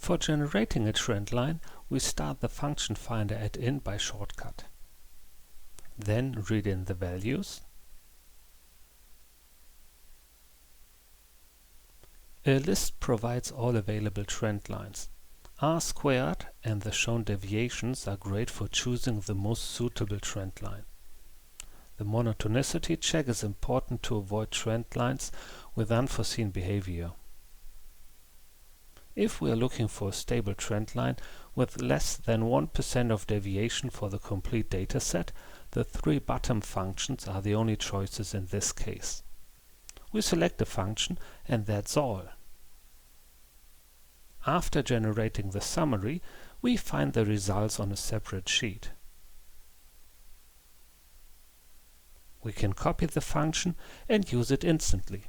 For generating a trend line, we start the function finder at in by shortcut. Then read in the values. A list provides all available trend lines. R squared and the shown deviations are great for choosing the most suitable trend line. The monotonicity check is important to avoid trend lines with unforeseen behavior. If we are looking for a stable trend line with less than 1% of deviation for the complete dataset, the three bottom functions are the only choices in this case. We select a function and that's all. After generating the summary, we find the results on a separate sheet. We can copy the function and use it instantly.